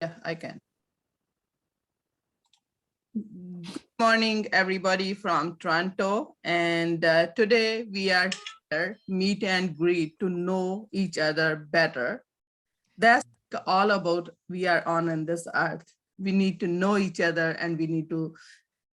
Yeah, I can. Good morning, everybody from Toronto. And today we are here, meet and greet to know each other better. That's all about we are on in this earth. We need to know each other and we need to,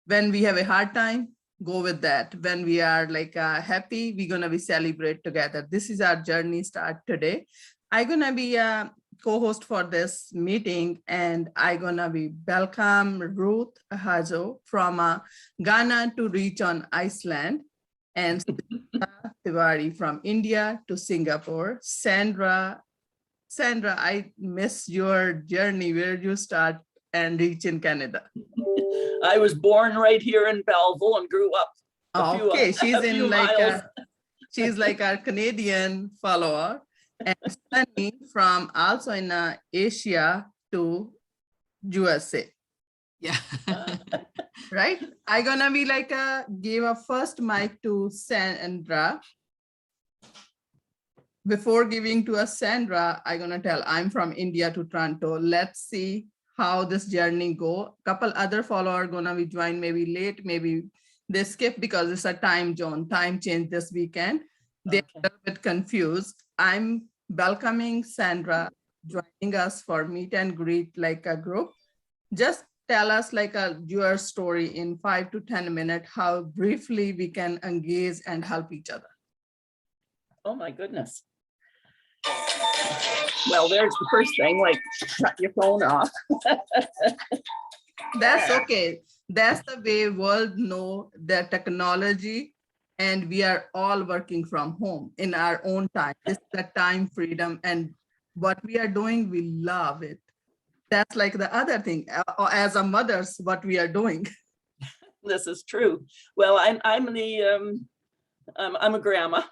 when we have a hard time, go with that. When we are like happy, we're gonna be celebrate together. This is our journey start today. I'm gonna be a co-host for this meeting and I'm gonna be welcome Ruth Hajo from Ghana to reach on Iceland and Tiwari from India to Singapore. Sandra, I miss your journey where you start and reach in Canada. I was born right here in Belleville and grew up Okay, she's in like miles. she's like our Canadian follower, and Sunny from also in Asia to USA. Yeah. Right? I gonna be like give a first mic to Sandra. Before giving to us Sandra, I'm gonna tell I'm from India to Toronto. Let's see how this journey go. Couple other follower gonna be join maybe late, maybe they skip because it's a time zone, time change this weekend. They're a little bit confused. I'm welcoming Sandra joining us for meet and greet like a group. Just tell us like your story in 5 to 10 minutes, how briefly we can engage and help each other. Oh my goodness. Well, there's the first thing, like shut your phone off. That's okay. That's the way world know the technology and we are all working from home in our own time. This is the time freedom and what we are doing, we love it. That's like the other thing as a mother's what we are doing. This is true. Well, I'm a grandma.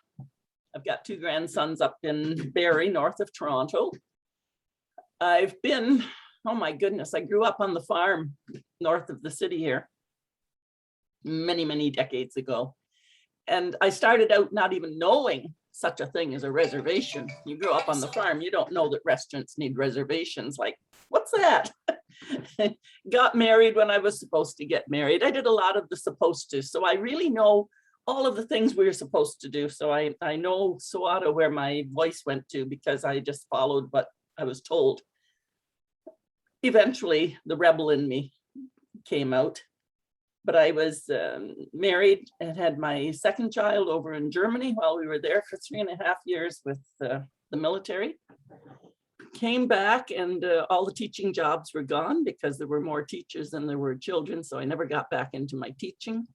I've got 2 grandsons up in Barrie, north of Toronto. I've been, oh my goodness, I grew up on the farm north of the city here many, many decades ago. And I started out not even knowing such a thing as a reservation. You grow up on the farm, you don't know that restaurants need reservations. Like, what's that? Got married when I was supposed to get married. I did a lot of the supposed to. So I really know all of the things we were supposed to do. So I know sort of where my voice went to because I just followed what I was told. Eventually, the rebel in me came out. But I was married and had my second child over in Germany while we were there for 3.5 years with the military. Came back and all the teaching jobs were gone because there were more teachers than there were children. So I never got back into my teaching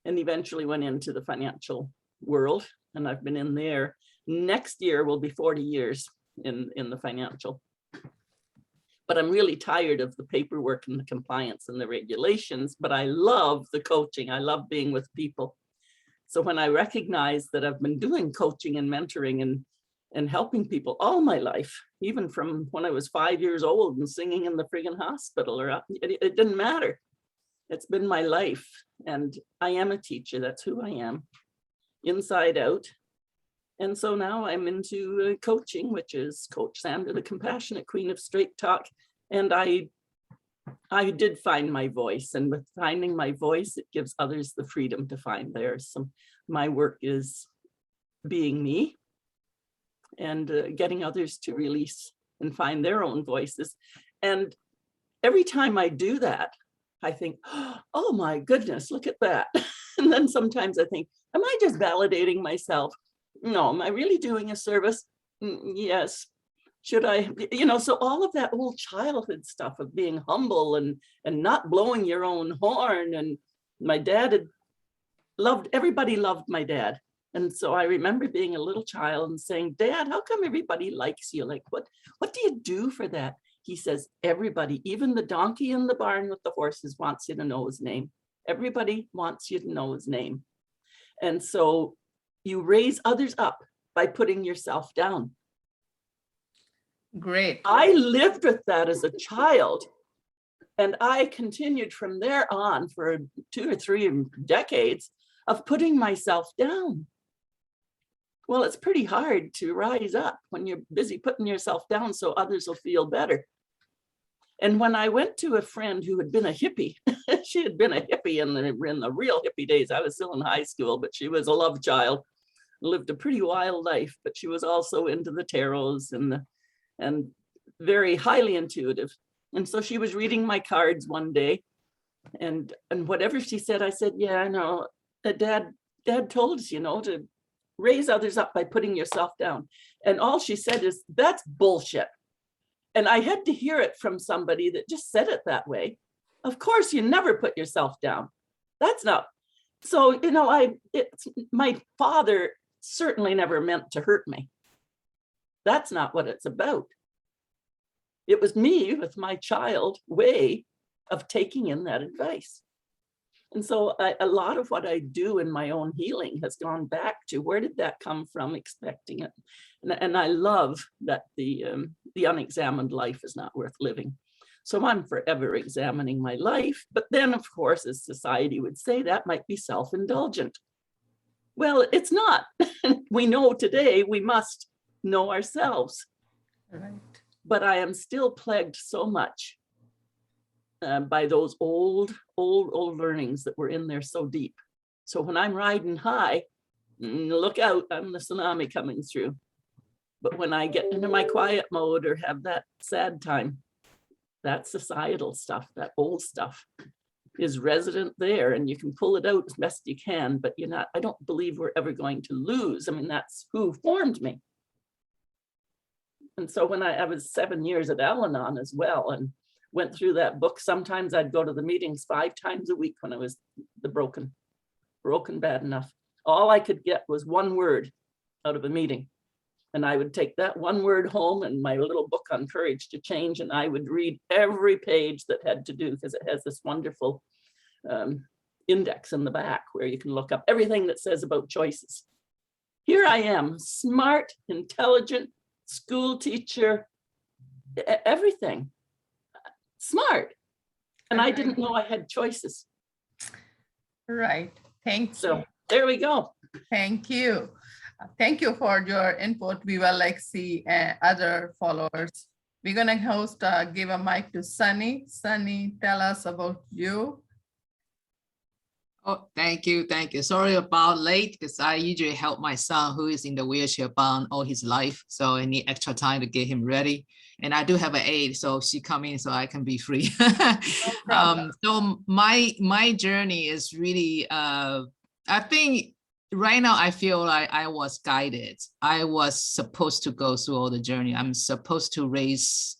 and eventually went into the financial world. And I've been in there. Next year will be 40 years in the financial. But I'm really tired of the paperwork and the compliance and the regulations, but I love the coaching. I love being with people. So when I recognized that I've been doing coaching and mentoring and helping people all my life, even from when I was 5 years old and singing in the friggin' hospital, or it didn't matter. It's been my life. And I am a teacher. That's who I am, inside out. And so now I'm into coaching, which is Coach Sandra, the compassionate queen of straight talk. And I did find my voice, and with finding my voice, it gives others the freedom to find theirs. So my work is being me and getting others to release and find their own voices. And every time I do that, I think, oh my goodness, look at that. And then sometimes I think, am I just validating myself? No, am I really doing a service? Yes. Should I, so all of that old childhood stuff of being humble and not blowing your own horn. And my dad everybody loved my dad. And so I remember being a little child and saying, Dad, how come everybody likes you? Like, what do you do for that? He says, everybody, even the donkey in the barn with the horses wants you to know his name. Everybody wants you to know his name. And so you raise others up by putting yourself down. Great. I lived with that as a child, and I continued from there on for 2 or 3 decades of putting myself down. Well, it's pretty hard to rise up when you're busy putting yourself down so others will feel better. And when I went to a friend who had been a hippie, she had been a hippie in the real hippie days. I was still in high school, but she was a love child, lived a pretty wild life, but she was also into the tarots and very highly intuitive. And so she was reading my cards one day, and whatever she said, I said, yeah, I know that dad told us, to raise others up by putting yourself down. And all she said is, that's bullshit. And I had to hear it from somebody that just said it that way. Of course, you never put yourself down. That's not. So, my father certainly never meant to hurt me. That's not what it's about. It was me with my child way of taking in that advice. And so a lot of what I do in my own healing has gone back to, where did that come from, expecting it. And I love that the unexamined life is not worth living. So I'm forever examining my life. But then, of course, as society would say, that might be self-indulgent. Well, it's not. We know today we must know ourselves. Right. But I am still plagued so much by those old learnings that were in there so deep. So when I'm riding high, look out, I'm the tsunami coming through. But when I get into my quiet mode or have that sad time, that societal stuff, that old stuff is resident there, and you can pull it out as best you can, but I don't believe we're ever going to lose. I mean, that's who formed me. And so when I was 7 years at Al-Anon as well, and went through that book, sometimes I'd go to the meetings 5 times a week when I was the broken bad enough. All I could get was one word out of a meeting. And I would take that one word home and my little book on courage to change, and I would read every page that had to do, because it has this wonderful index in the back where you can look up everything that says about choices. Here I am, smart, intelligent, school teacher, everything. Smart. And I didn't know I had choices. Right. Thank you. So there we go. Thank you. Thank you for your input. We will see other followers. We're going to give a mic to Sunny. Sunny, tell us about you. Oh, thank you. Thank you. Sorry about late, because I usually help my son who is in the wheelchair bound all his life. So I need extra time to get him ready. And I do have an aide, so she come in so I can be free. So my journey is really, I think right now I feel like I was guided. I was supposed to go through all the journey. I'm supposed to raise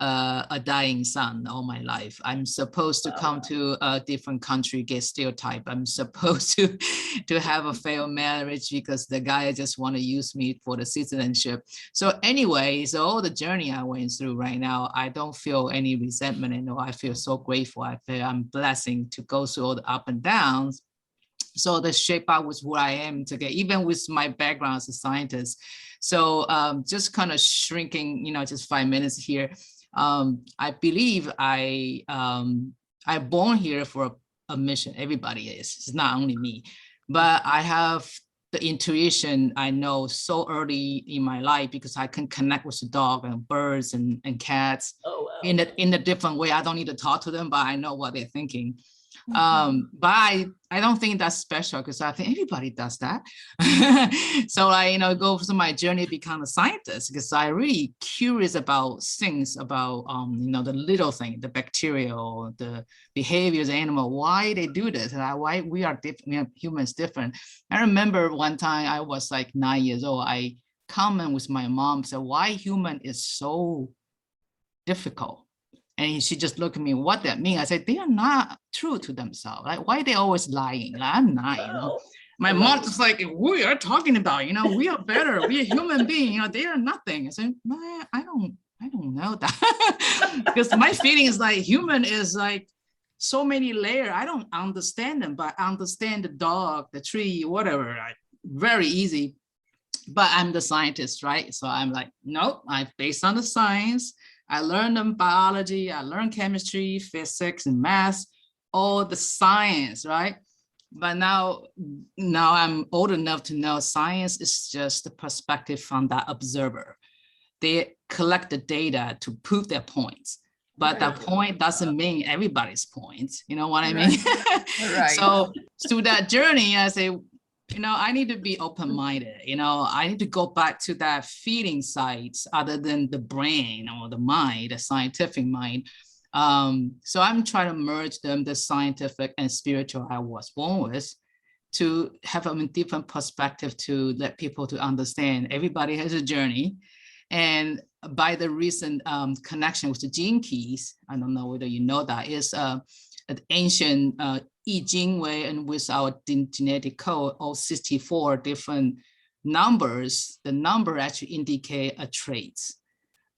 a dying son all my life. I'm supposed to come to a different country, get stereotyped. I'm supposed to have a failed marriage because the guy just want to use me for the citizenship. So anyway, so all the journey I went through right now, I don't feel any resentment. And I feel so grateful. I feel I'm blessing to go through all the up and downs. So the shape out was who I am today, even with my background as a scientist. So just kind of shrinking, just 5 minutes here. I believe I'm born here for a mission. Everybody is. It's not only me, but I have the intuition. I know so early in my life because I can connect with the dog and birds and cats in a different way. I don't need to talk to them, but I know what they're thinking. But I don't think that's special, because I think everybody does that. So I go through my journey to become a scientist, because I really curious about things about the little thing, the bacteria or the behaviors of animal, why they do this, why we are different, humans different. I remember one time I was like 9 years old. I comment with my mom, said, why human is so difficult? And she just looked at me, what that mean? I said, they are not true to themselves. Like, why they always lying? Like, I'm not, My mom just like, we are talking about, we are better. We are human beings, they are nothing. I said, man, I don't know that. Because my feeling is like human is like so many layers. I don't understand them, but I understand the dog, the tree, whatever, very easy. But I'm the scientist, right? So I'm like, nope, I'm based on the science. I learned them biology, I learned chemistry, physics, and math, all the science, right? But now I'm old enough to know science is just the perspective from that observer. They collect the data to prove their points. but that point doesn't mean everybody's point. You know what I Right. mean? Right. So through that journey, I say, I need to be open-minded. I need to go back to that feeling side other than the brain or the mind, the scientific mind. So I'm trying to merge them, the scientific and spiritual I was born with, to have a different perspective to let people to understand everybody has a journey. And by the recent connection with the gene keys, I don't know whether you know that, is an ancient I Ching way, and with our genetic code, all 64 different numbers, the number actually indicate a trait,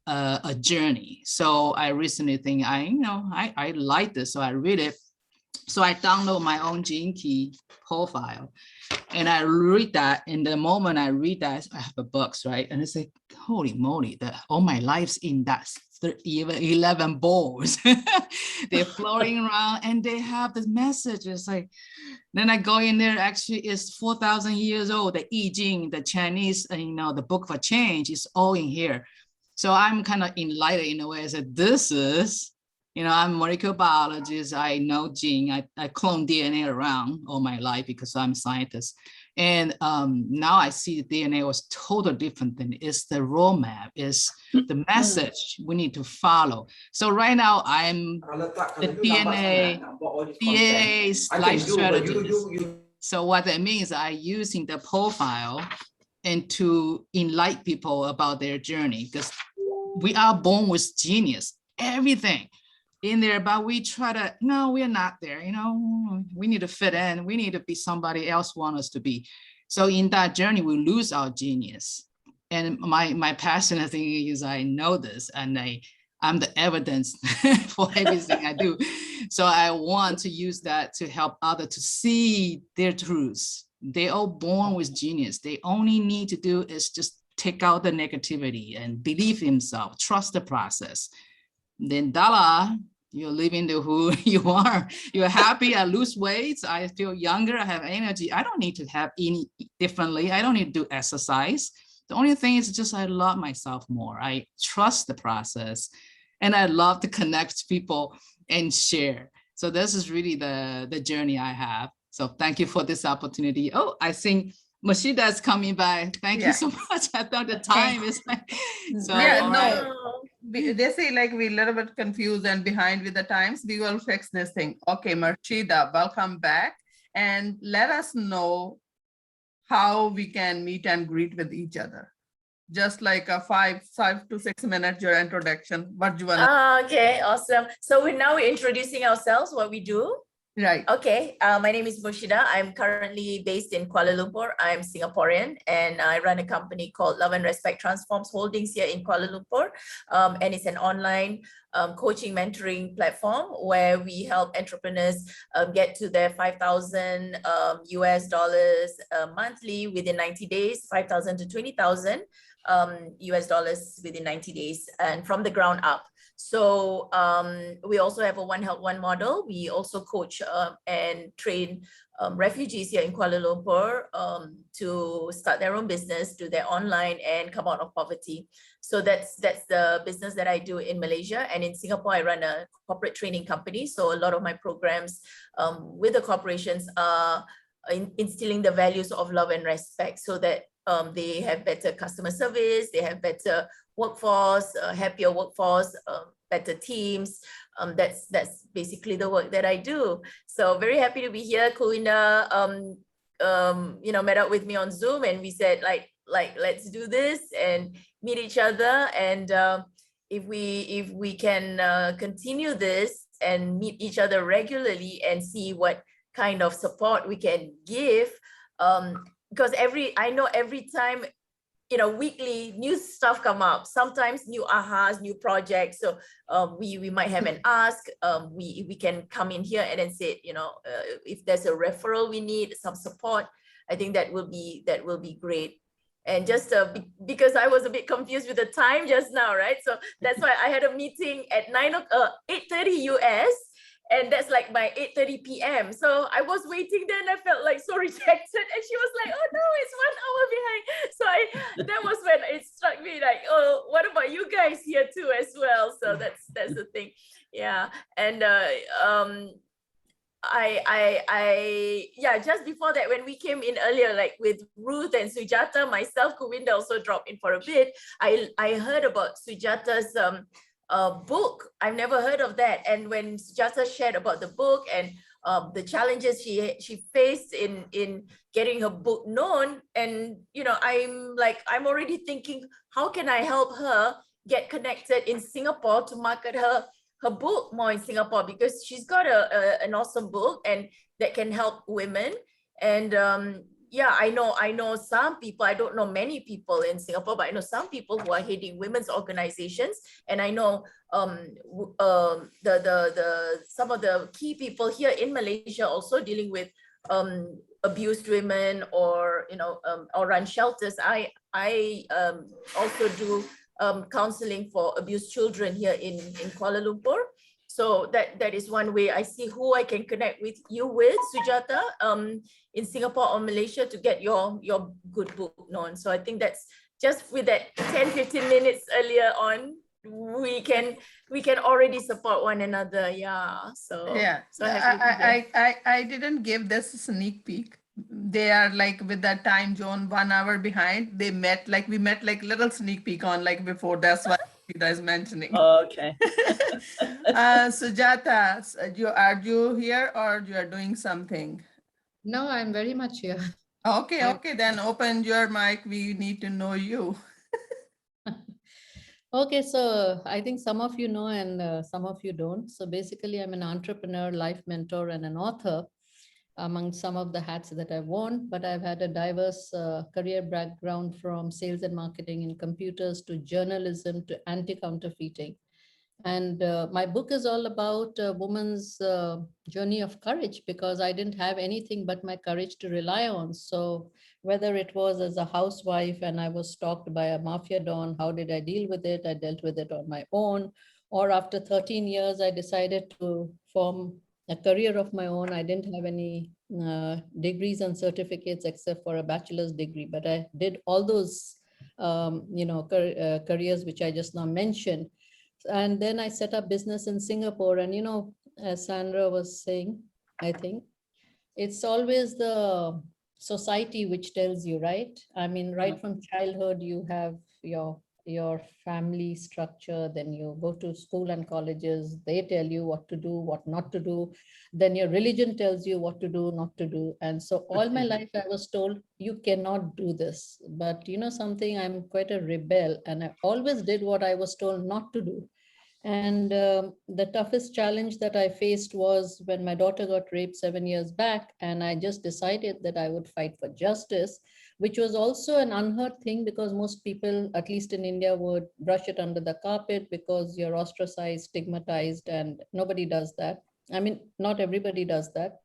a journey. So I recently think I like this, so I read it. So I download my own gene key profile and I read that. And the moment I read that, I have a box, right? And it's like, holy moly, all my life's in that 11 balls. They're floating around and they have this message. It's like, then I go in there, actually it's 4,000 years old. The I Ching, the Chinese, the book for change is all in here. So I'm kind of enlightened in a way. I said, this is, I'm a molecular biologist. I know gene. I clone DNA around all my life because I'm a scientist. And now I see the DNA was totally different than it's the roadmap, is the message we need to follow. So right now I'm the DNA life strategist. So what that means, I using the profile and to enlighten people about their journey, because we are born with genius, everything in there, but we try to, no, we are not there. We need to fit in. We need to be somebody else want us to be. So in that journey, we lose our genius. And my passionate thing is I know this, and I'm the evidence for everything I do. So I want to use that to help others to see their truths. They're all born with genius. They only need to do is just take out the negativity and believe in himself, trust the process. Then Dala, you're living the who you are. You're happy. I lose weight. I feel younger. I have energy. I don't need to have any differently. I don't need to do exercise. The only thing is just I love myself more. I trust the process, and I love to connect people and share. So this is really the journey I have. So thank you for this opportunity. Oh, I think Mashida is coming by. Thank you so much. I thought the time is so. Yeah, all no. right. They say like we're a little bit confused and behind with the times. We will fix this thing. Okay, Marshida, welcome back. And let us know how we can meet and greet with each other. Just like a 5 to 6 minutes, your introduction. What do you want to Okay, awesome. So we're introducing ourselves, what we do. Right. Okay, my name is Mushida. I'm currently based in Kuala Lumpur. I'm Singaporean, and I run a company called Love and Respect Transforms Holdings here in Kuala Lumpur. And it's an online coaching mentoring platform where we help entrepreneurs get to their 5,000 US dollars monthly within 90 days, 5,000 to 20,000 US dollars within 90 days, and from the ground up. So we also have a One Health One model. We also coach and train refugees here in Kuala Lumpur to start their own business, do their online, and come out of poverty. So that's the business that I do in Malaysia. And in Singapore, I run a corporate training company. So a lot of my programs with the corporations are instilling the values of love and respect, so that they have better customer service, they have better workforce, happier workforce, better teams. That's basically the work that I do. So very happy to be here. Kuina, met up with me on Zoom, and we said like let's do this and meet each other. And if we can continue this and meet each other regularly and see what kind of support we can give, because I know every time, weekly new stuff come up, sometimes new ahas, new projects. So we might have an ask. We can come in here and then say, if there's a referral we need, some support, I think that will be great. And just because I was a bit confused with the time just now, right? So that's why I had a meeting at 8:30 US. and that's like my 8:30 p.m. So I was waiting there and I felt like so rejected, and she was like, oh no, it's 1 hour behind. So that was when it struck me like, oh, what about you guys here too as well? So that's the thing. Yeah. And yeah, just before that, when we came in earlier, like with Ruth and Sujata, myself, Kuvinda also dropped in for a bit. I heard about Sujata's book. I've never heard of that. And when Sujata shared about the book and the challenges she faced in getting her book known, and I'm already thinking, how can I help her get connected in Singapore to market her book more in Singapore, because she's got an awesome book and that can help women. And yeah, I know some people, I don't know many people in Singapore, but I know some people who are heading women's organizations. And I know the some of the key people here in Malaysia also dealing with abused women, or or run shelters. I also do counseling for abused children here in Kuala Lumpur. So that is one way I see who I can connect with you with, Sujata, in Singapore or Malaysia, to get your good book known. So I think that's just with that 10-15 minutes earlier on, we can already support one another. Yeah. So Yeah, so happy. I didn't give this a sneak peek. They are like with that time zone 1 hour behind. They met like we met like little sneak peek on like before. That's what Rita is mentioning. Okay. Sujata, are you here or you are doing something? No, I'm very much here. Okay, I'm- okay, then open your mic. We need to know you. Okay, so I think some of you know and some of you don't. So basically, I'm an entrepreneur, life mentor, and an author, among some of the hats that I've worn. But I've had a diverse career background, from sales and marketing in computers to journalism to anti-counterfeiting. And my book is all about a woman's journey of courage, because I didn't have anything but my courage to rely on. So whether it was as a housewife and I was stalked by a mafia don, how did I deal with it? I dealt with it on my own. Or after 13 years, I decided to form a career of my own. I didn't have any degrees and certificates except for a bachelor's degree, but I did all those careers which I just now mentioned. And then I set up business in Singapore. And, as Sandra was saying, I think it's always the society which tells you, right? I mean, right from childhood, you have your family structure, then you go to school and colleges, they tell you what to do, what not to do. Then your religion tells you what to do, not to do. And so all my life I was told, you cannot do this. But something, I'm quite a rebel, and I always did what I was told not to do. And the toughest challenge that I faced was when my daughter got raped 7 years back, and I just decided that I would fight for justice, which was also an unheard thing, because most people, at least in India, would brush it under the carpet because you're ostracized, stigmatized, and nobody does that. I mean, not everybody does that.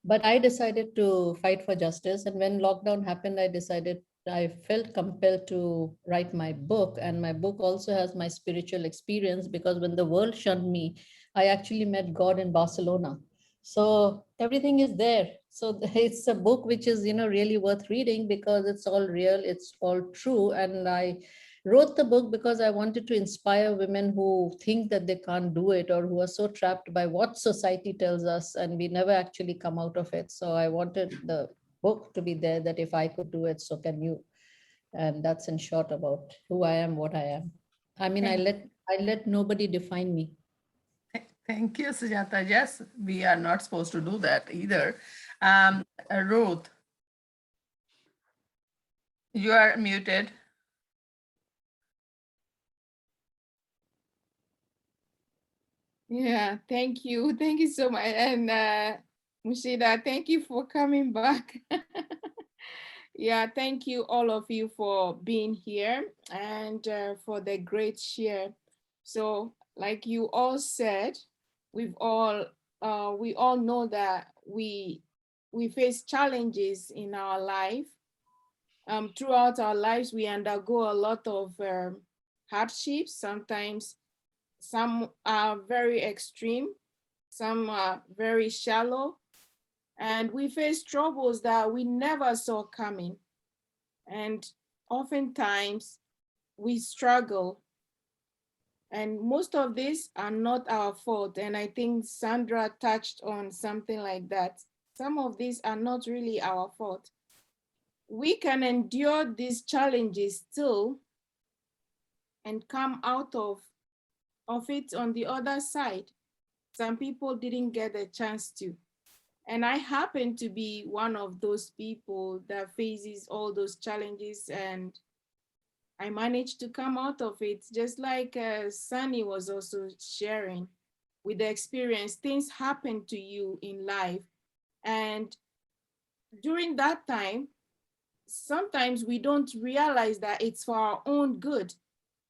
But I decided to fight for justice. And when lockdown happened, I felt compelled to write my book. And my book also has my spiritual experience, because when the world shunned me, I actually met God in Barcelona. So everything is there. So it's a book which is, really worth reading, because it's all real, it's all true. And I wrote the book because I wanted to inspire women who think that they can't do it, or who are so trapped by what society tells us, and we never actually come out of it. So I wanted the book to be there, that if I could do it, so can you. And that's in short about who I am, what I am. I mean, I let nobody define me. Thank you, Sujata. Yes, we are not supposed to do that either. Ruth, you are muted. Yeah, thank you. Thank you so much. And Mushida, thank you for coming back. Yeah, thank you all of you for being here and for the great share. So like you all said, we all know that we face challenges in our life. Throughout our lives, we undergo a lot of hardships. Sometimes some are very extreme, some are very shallow, and we face troubles that we never saw coming. And oftentimes we struggle, and most of these are not our fault. And I think Sandra touched on something like that. Some of these are not really our fault. We can endure these challenges still and come out of it on the other side. Some people didn't get a chance to. And I happen to be one of those people that faces all those challenges, and I managed to come out of it, just like Sunny was also sharing with the experience. Things happen to you in life. And during that time, sometimes we don't realize that it's for our own good.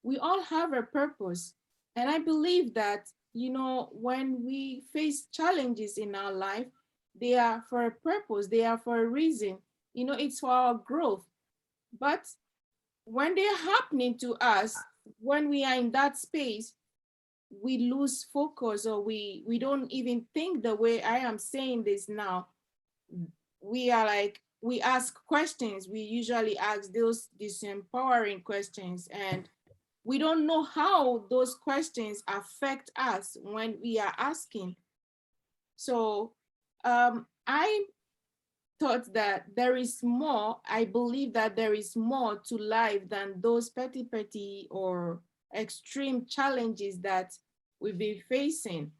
We all have a purpose. And I believe that, you know, when we face challenges in our life, they are for a purpose, they are for a reason. You know, it's for our growth. But when they're happening to us, when we are in that space, we lose focus, or we don't even think the way I am saying this now. We are like, we ask questions. We usually ask these empowering questions, and we don't know how those questions affect us when we are asking. So I thought that there is more. I believe that there is more to life than those petty or extreme challenges that we've been facing.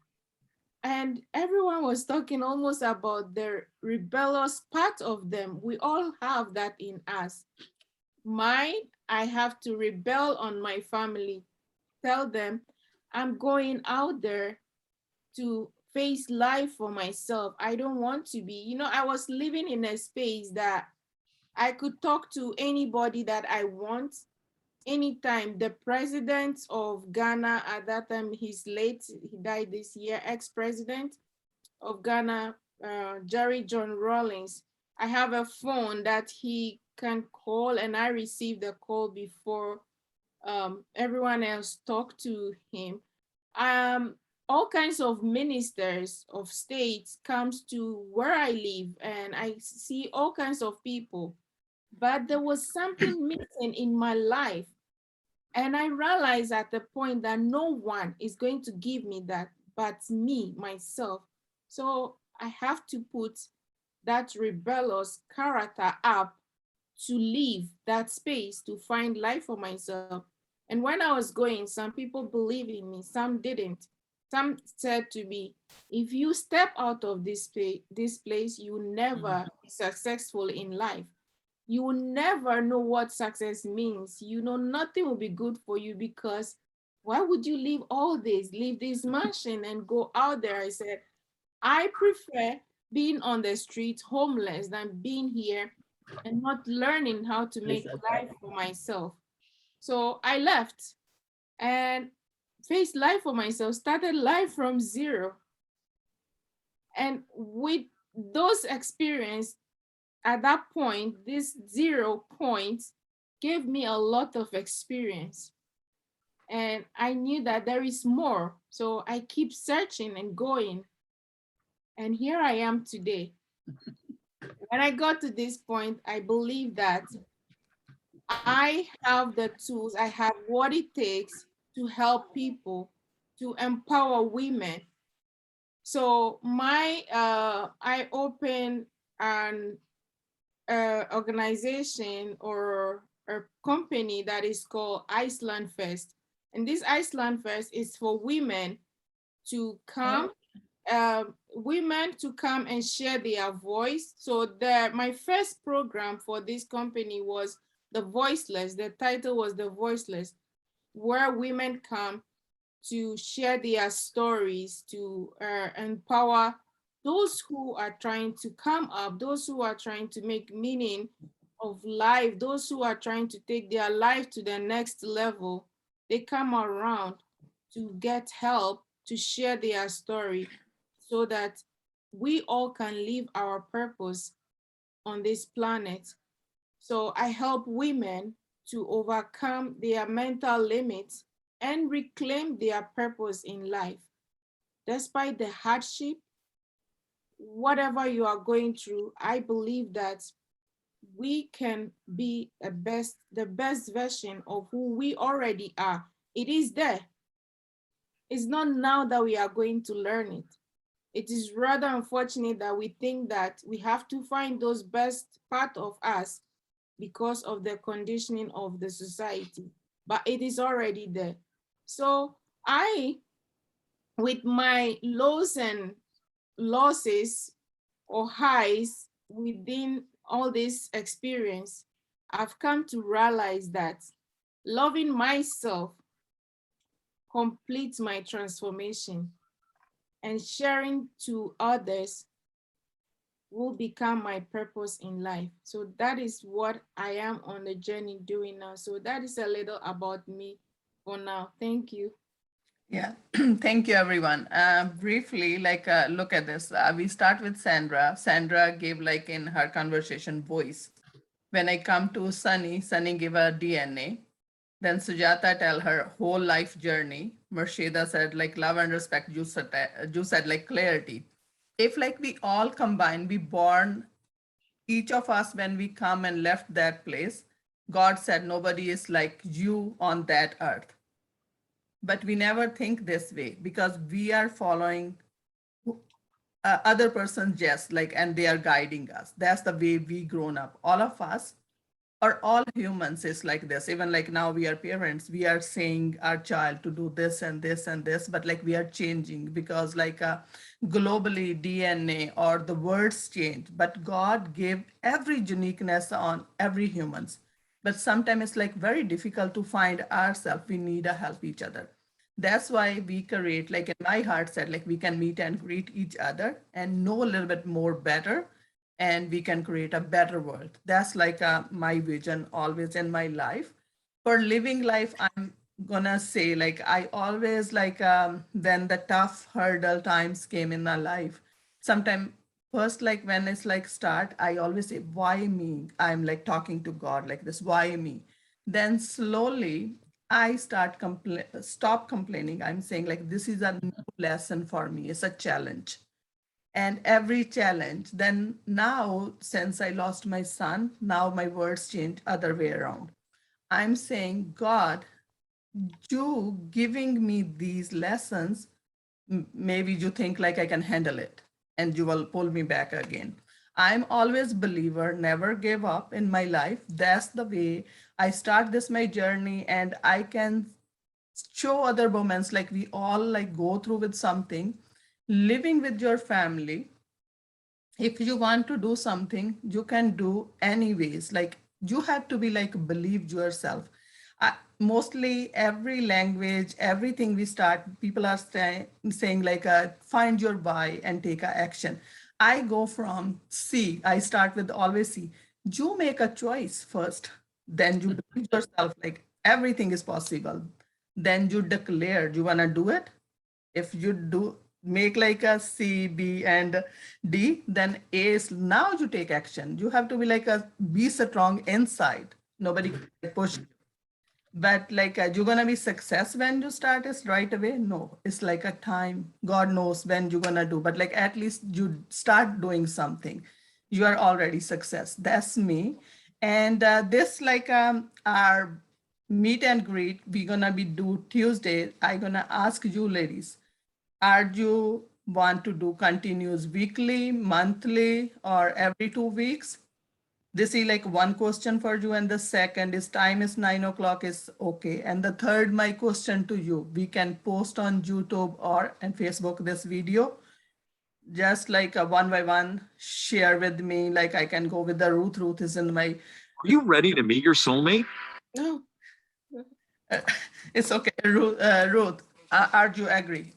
And everyone was talking almost about the rebellious part of them. We all have that in us. Mine, I have to rebel on my family, tell them I'm going out there to face life for myself. I don't want to be, you know, I was living in a space that I could talk to anybody that I want anytime. The president of Ghana at that time, he's late, he died this year, ex-president of Ghana, Jerry John Rawlings. I have a phone that he can call, and I receive the call before everyone else talk to him. Um, all kinds of ministers of states comes to where I live, and I see all kinds of people. But there was something missing in my life. And I realized at the point that no one is going to give me that but me, myself. So I have to put that rebellious character up to leave that space to find life for myself. And when I was going, some people believed in me, some didn't. Some said to me, if you step out of this place, you will never be successful in life. You will never know what success means. You know, nothing will be good for you, because why would you leave all this, leave this mansion and go out there? I said, I prefer being on the street homeless than being here and not learning how to I make said that. life for myself. So I left and faced life for myself, started life from zero. And with those experience at that point, this 0 point gave me a lot of experience. And I knew that there is more. So I keep searching and going. And here I am today. When I got to this point, I believe that I have the tools, I have what it takes to help people, to empower women. So I opened an organization or a company that is called Iceland Fest. And this Iceland Fest is for women to come, women to come and share their voice. So my first program for this company was The Voiceless. The title was The Voiceless, where women come to share their stories, to empower those who are trying to come up, those who are trying to make meaning of life, those who are trying to take their life to the next level. They come around to get help, to share their story, so that we all can live our purpose on this planet. So I help women to overcome their mental limits and reclaim their purpose in life. despite the hardship, whatever you are going through, I believe that we can be the best version of who we already are. It is there. It's not now that we are going to learn it. It is rather unfortunate that we think that we have to find those best part of us because of the conditioning of the society, but it is already there. So with my lows and losses or highs within all this experience, I've come to realize that loving myself completes my transformation, and sharing to others will become my purpose in life. So that is what I am on the journey doing now. So that is a little about me for now. Thank you. Yeah, thank you, everyone. Briefly, look at this. We start with Sandra. Sandra gave, like in her conversation, voice. When I come to Sunny, Sunny gave a DNA. Then Sujata tell her whole life journey. Murshida said like love and respect. You said like clarity. If like we all combine, we born, each of us when we come and left that place, God said nobody is like you on that earth. But we never think this way because we are following other person's just like, and they are guiding us. That's the way we grown up. All of us, or all humans is like this. Even like now we are parents, we are saying our child to do this and this and this, but like we are changing because globally DNA or the words change, but God gave every uniqueness on every humans. But sometimes it's like very difficult to find ourselves. We need to help each other. That's why we create, like in my heart said, like we can meet and greet each other and know a little bit more better, and we can create a better world. That's my vision always in my life. For living life, I'm gonna say like I always when the tough hurdle times came in my life, sometime first like when it's like start, I always say, why me? I'm like talking to God like this, why me? Then slowly I stop complaining. I'm saying like this is a new lesson for me. It's a challenge, and every challenge. Then now, since I lost my son, now my words change other way around. I'm saying, God, you giving me these lessons, maybe you think like I can handle it and you will pull me back again. I'm always believer, never give up in my life. That's the way I start this my journey, and I can show other moments like we all like go through with something. Living with your family, if you want to do something, you can do anyways. Like you have to be like believe yourself. Mostly every language, everything we start, people are saying like find your why and take a action. I go from C, I start with always C. You make a choice first, then you believe yourself like everything is possible. Then you declare you want to do it. If you do make like a C, B, and D, then A is now you take action. You have to be like a be strong inside. Nobody can push you. But like you're gonna be success when you start is right away. No, it's like a time. God knows when you're gonna do, but like at least you start doing something. You are already success. That's me. And this our meet and greet we're gonna be do Tuesday. I gonna ask you ladies, are you want to do continuous weekly, monthly, or every 2 weeks? This is like one question for you, and the second is time is 9 o'clock is okay. And the third, my question to you, we can post on YouTube or and Facebook this video. Just like a one by one, share with me. Like I can go with the Ruth. Ruth is in my. Are you ready to meet your soulmate? No. It's okay, Ruth. Ruth, are you agree?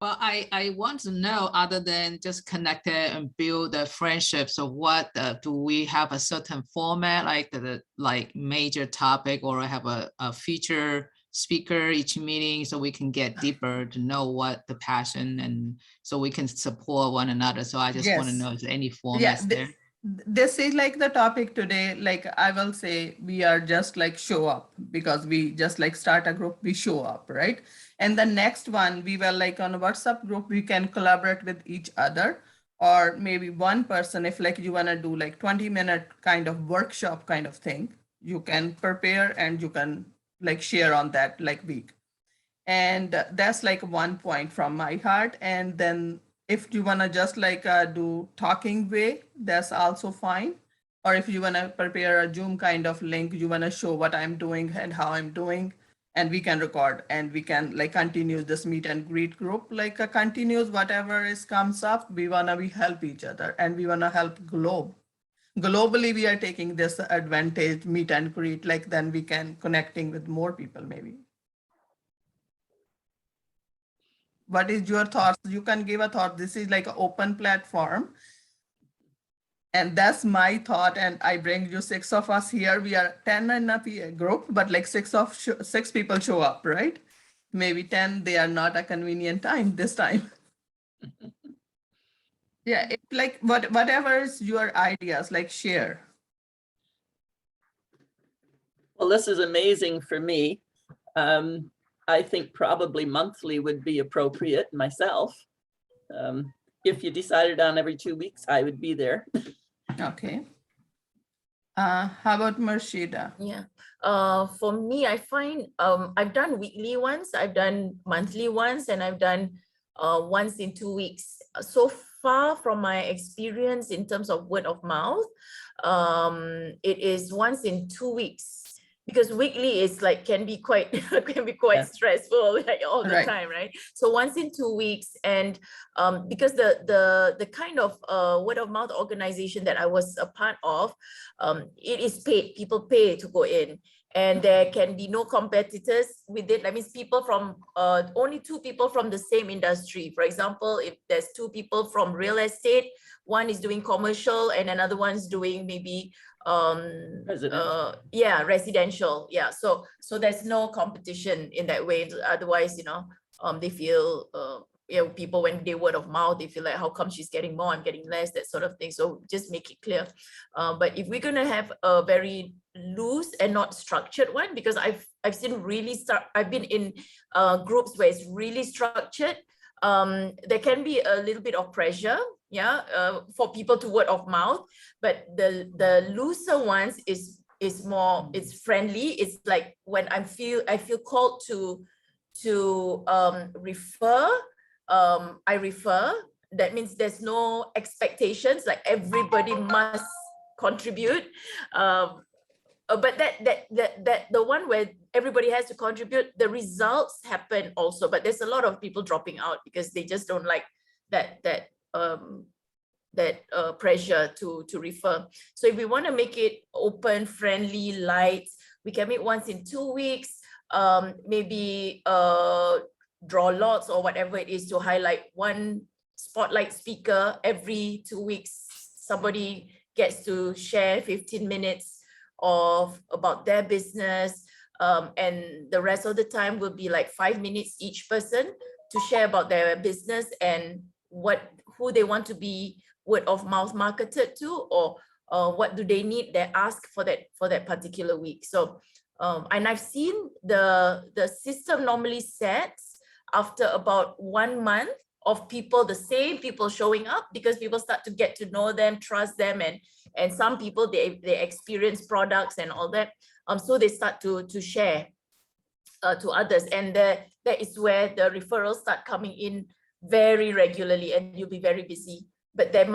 Well, I want to know, other than just connect it and build a friendship. So what do we have a certain format, like the like major topic, or have a feature speaker each meeting, so we can get deeper to know what the passion, and so we can support one another. So I just want to Yes. know, is there any Yeah, formats there? this is like the topic today. Like I will say, we are just like show up because we just like start a group, we show up, right? And the next one, we were like on a WhatsApp group, we can collaborate with each other, or maybe one person, if like you want to do like 20-minute kind of workshop kind of thing, you can prepare and you can like share on that like week. And that's like one point from my heart. And then if you want to just like do talking way, that's also fine. Or if you want to prepare a Zoom kind of link, you want to show what I'm doing and how I'm doing, and we can record and we can like continue this meet and greet group, like a continuous whatever is comes up. We want to we help each other and we want to help globally. We are taking this advantage meet and greet, like then we can connecting with more people maybe. What is your thoughts? You can give a thought. This is like an open platform. And that's my thought. And I bring you 6 of us here. We are 10 in a group, but like 6 people show up, right? Maybe 10, they are not a convenient time this time. Yeah, it's like whatever is your ideas, like share. Well, this is amazing for me. I think probably monthly would be appropriate myself. If you decided on every 2 weeks, I would be there. Okay. How about Marshida? Yeah. For me, I find I've done weekly ones, I've done monthly ones, and I've done once in 2 weeks. So far from my experience in terms of word of mouth, it is once in 2 weeks. Because weekly is like can be quite Yeah. stressful like all the Right. time, right? So once in 2 weeks, and because the kind of word of mouth organization that I was a part of, it is paid. People pay to go in, and there can be no competitors with it. That means people from only 2 people from the same industry. For example, if there's 2 people from real estate, one is doing commercial and another one's doing maybe Residential. residential. Yeah, so there's no competition in that way. Otherwise, they feel people, when they word of mouth, they feel like, how come she's getting more, I'm getting less, that sort of thing. So just make it clear. But if we're gonna have a very loose and not structured one, because I've seen I've been in groups where it's really structured, there can be a little bit of pressure, for people to word of mouth. But the looser ones is more, it's friendly. It's like when I feel called to refer, I refer. That means there's no expectations, like everybody must contribute. But that the one where everybody has to contribute, the results happen also. But there's a lot of people dropping out because they just don't like that pressure to refer. So if we want to make it open, friendly, light, we can meet once in 2 weeks. Maybe draw lots or whatever it is to highlight one spotlight speaker every 2 weeks. Somebody gets to share 15 minutes about their business, and the rest of the time will be like 5 minutes each person to share about their business and who they want to be word of mouth marketed to, or what do they need, they ask for that particular week. So and I've seen the system normally sets after about 1 month of the same people showing up, because people start to get to know them, trust them, and some people they experience products and all that, so they start to share to others, and that is where the referrals start coming in very regularly, and you'll be very busy. But there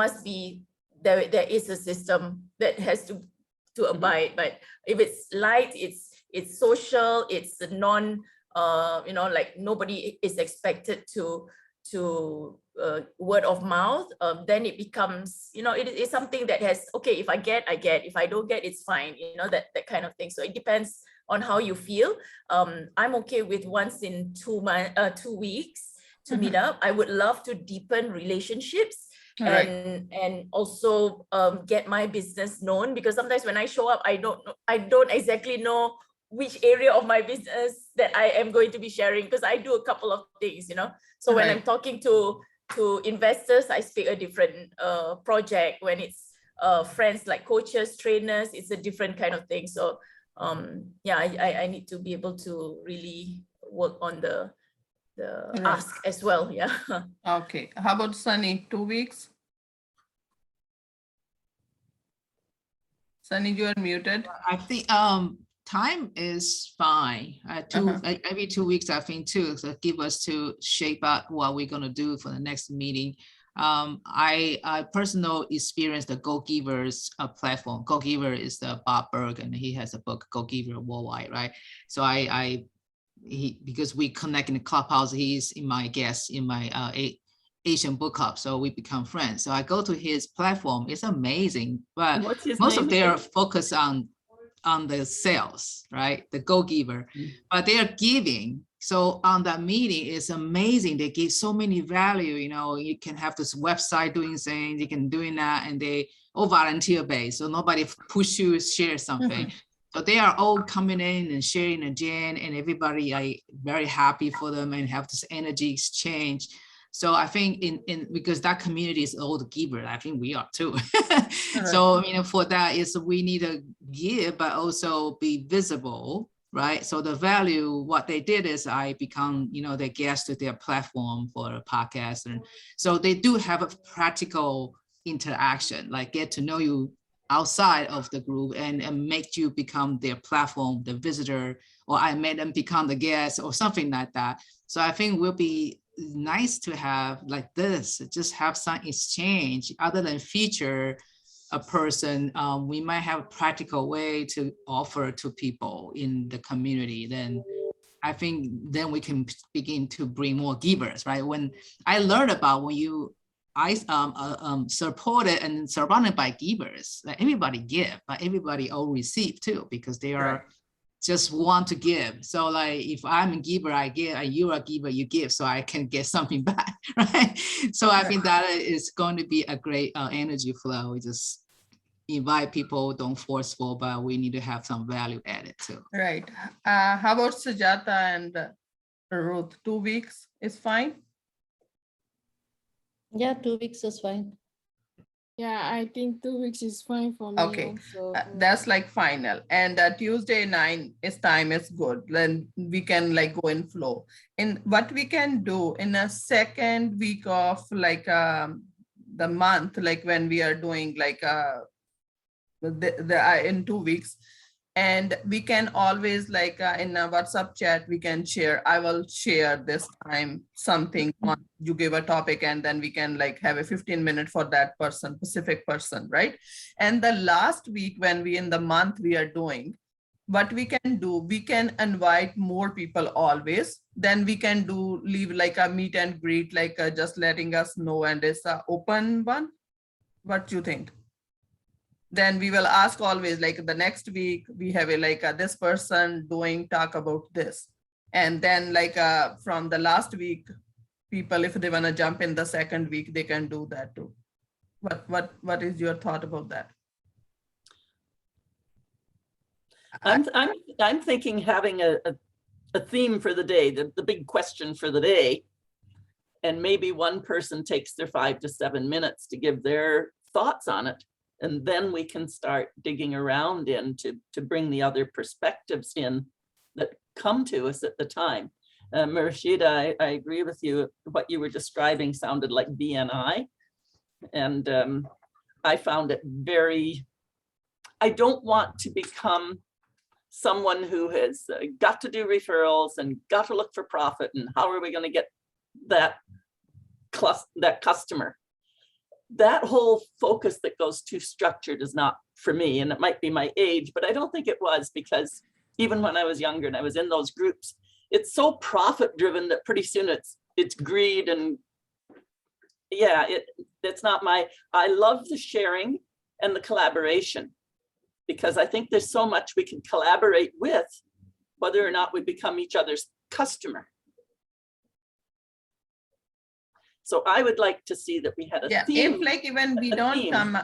is a system that has to abide. But if it's light, it's social, it's non like nobody is expected to word of mouth, then it becomes, it is something that has, okay, if I get, if I don't get, it's fine, that kind of thing. So it depends on how you feel. I'm okay with once in 2 weeks to meet up. I would love to deepen relationships and also get my business known, because sometimes when I show up, I don't exactly know which area of my business that I am going to be sharing, because I do a couple of things, So when I'm talking to investors, I speak a different project. When it's friends like coaches, trainers. It's a different kind of thing. So yeah, I need to be able to really work on the ask as well. Yeah. Okay, how about Sunny, 2 weeks? Sunny, you are muted. I think time is fine. Every 2 weeks, I think too. So give us to shape out what we're gonna do for the next meeting. I personal experience the Go Givers platform. Go Giver is the Bob Berg, and he has a book, Go Giver Worldwide, right? So because we connect in the clubhouse, he's in my guest in my Asian book club, so we become friends. So I go to his platform. It's amazing, but What's his most of name? their focus on the sales, right? The Go Giver, but they are giving. So on that meeting, it's amazing. They give so many value. You know, you can have this website doing things, you can doing that, and they all volunteer based. So nobody push you share something. So they are all coming in and sharing a gen, and everybody very happy for them and have this energy exchange. So I think because that community is all the giver, I think we are too. So for that is we need to give, but also be visible, right? So the value, what they did is I become, the guest to their platform for a podcast, and so they do have a practical interaction, like get to know you outside of the group and make you become their platform, the visitor, or I made them become the guest or something like that. So I think will be nice to have like this, just have some exchange other than feature a person. We might have a practical way to offer to people in the community. Then I think then we can begin to bring more givers, right? When I learned about I supported and surrounded by givers, like everybody give, but everybody all receive too, because they are just want to give. So like if I'm a giver, I give, and you're a giver, you give, so I can get something back, right? So I think that is going to be a great energy flow. We just invite people, don't forceful, but we need to have some value added too. Right. How about Sujata and Ruth? 2 weeks is fine? Yeah, 2 weeks is fine. Yeah, I think 2 weeks is fine for me. Okay, Also. that's like final. And Tuesday 9 is time is good. Then we can like go in flow. And what we can do in a second week of like the month, like when we are doing like in 2 weeks, and we can always like in a WhatsApp chat, we can share. I will share this time something on, you give a topic, and then we can like have a 15-minute for that person, specific person, right? And the last week when we in the month we are doing, what we can do, we can invite more people always. Then we can leave like a meet and greet, like just letting us know, and it's an open one. What do you think? Then we will ask always, like the next week we have a like this person doing talk about this, and then like from the last week, people if they want to jump in the second week, they can do that too. What is your thought about that? I'm thinking having a theme for the day, the big question for the day, and maybe one person takes their 5 to 7 minutes to give their thoughts on it. And then we can start digging around to bring the other perspectives in that come to us at the time. Marashida, I agree with you. What you were describing sounded like BNI. And I found it I don't want to become someone who has got to do referrals and got to look for profit, and how are we going to get that customer. That whole focus that goes too structured is not for me, and it might be my age, but I don't think it was, because even when I was younger and I was in those groups, it's so profit driven that pretty soon it's greed, and yeah, it's not I love the sharing and the collaboration, because I think there's so much we can collaborate with, whether or not we become each other's customer. So I would like to see that we had a theme. If like even we don't come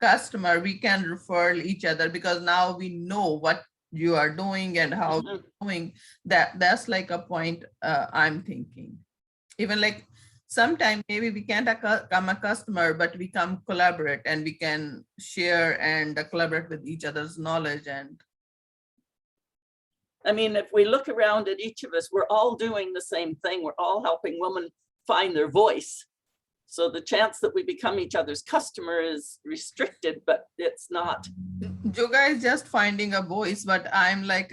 customer, we can refer each other, because now we know what you are doing and how you're doing that. That's like a point I'm thinking. Even like sometime maybe we can't become a customer, but we come collaborate and we can share and collaborate with each other's knowledge. And I mean, if we look around at each of us, we're all doing the same thing. We're all helping women find their voice. So the chance that we become each other's customer is restricted, but it's not. you guys just finding a voice, but I'm like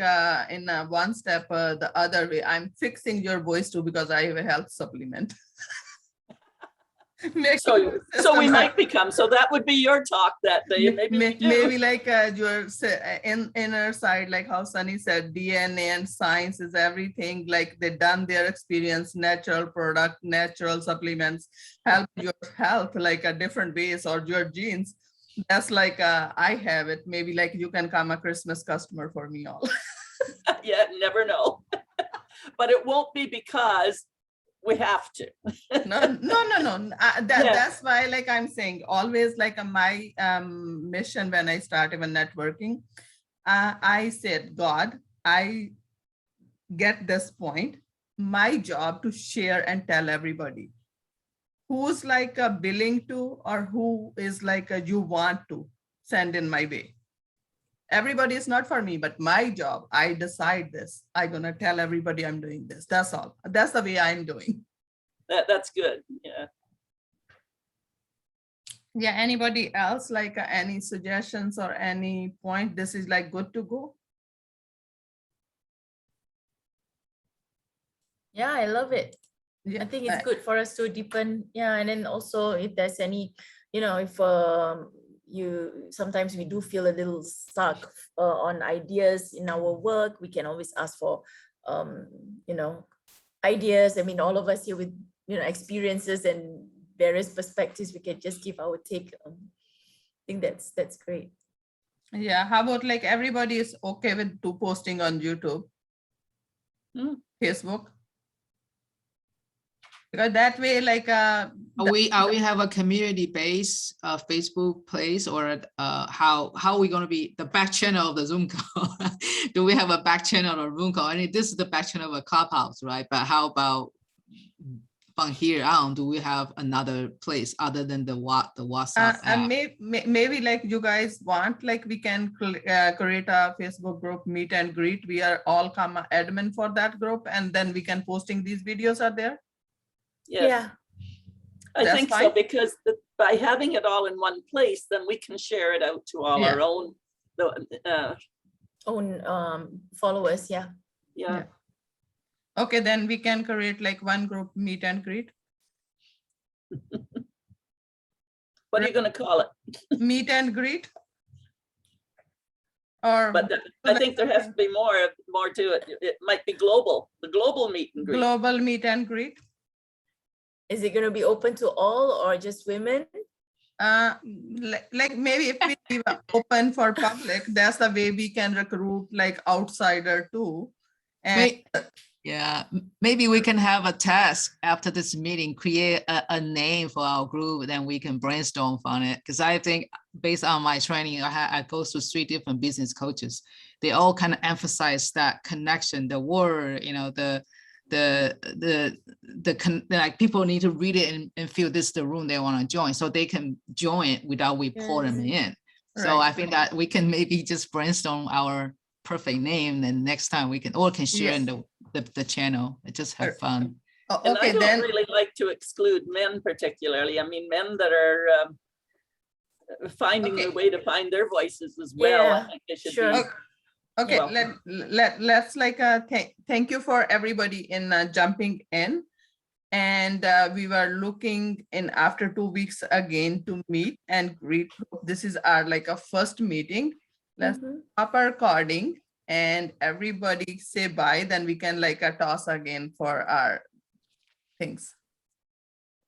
in one step the other way. I'm fixing your voice too because I have a health supplement. Making So your we system might become, so that would be your talk that day. Maybe we do. maybe like your inner side, like how Sunny said, DNA and science is everything. Like they done their experience, natural product, natural supplements help your health like a different ways, or your genes. That's like I have it. Maybe like you can come a Christmas customer for me all. Yeah, never know. But it won't be because we have to. No. Yeah. That's why, like I'm saying, always like my mission when I start even networking, I said, God, I get this point. My job to share and tell everybody who's like willing to, or who is like you want to send in my way. Everybody is not for me, but my job, I decide this. I'm gonna tell everybody I'm doing this. That's all. That's the way I'm doing. That's good. Yeah. Yeah, anybody else like any suggestions or any point? This is like good to go. Yeah, I love it. Yeah, I think it's good for us to deepen. Yeah, and then also if there's any, if you sometimes we do feel a little stuck on ideas in our work, we can always ask for ideas. I mean, all of us here with experiences and various perspectives, we can just give our take. I think that's great. Yeah, how about like everybody is okay with posting on YouTube, Facebook? Because that way, like Are we have a community base Facebook place, or how are we going to be the back channel of the Zoom call? Do we have a back channel or Zoom call? I mean, this is the back channel of a Clubhouse, right? But how about from here on? Do we have another place other than the WhatsApp app? maybe like you guys want, like we can create a Facebook group, meet and greet. We are all come admin for that group, and then we can posting these videos are there. Yes. Yeah. I That's think so, fine. because by having it all in one place, then we can share it out to all our own followers. Yeah. yeah. Okay, then we can create like one group, meet and greet. What are you going to call it? Meet and greet. Or But I think there has to be more to it. It might be global, the global meet and greet. global meet and greet. Is it going to be open to all or just women? Like maybe if we leave it open for public, that's the way we can recruit like outsider too. And Yeah, maybe we can have a task after this meeting, create a name for our group, then we can brainstorm on it. Because I think based on my training, I go through 3 different business coaches. They all kind of emphasize that connection, the word, like people need to read it and feel this is the room they want to join, so they can join it without we pull them in. So I think that we can maybe just brainstorm our perfect name, and next time we can share in the channel and just have fun. And I don't really like to exclude men particularly. I mean, men that are finding their way to find their voices as well. Yeah, I think they should be. Okay, welcome. let's like thank you for everybody in jumping in, and we were looking in after 2 weeks again to meet and greet. This is our like a first meeting. Let's stop our recording and everybody say bye, then we can like toss again for our things.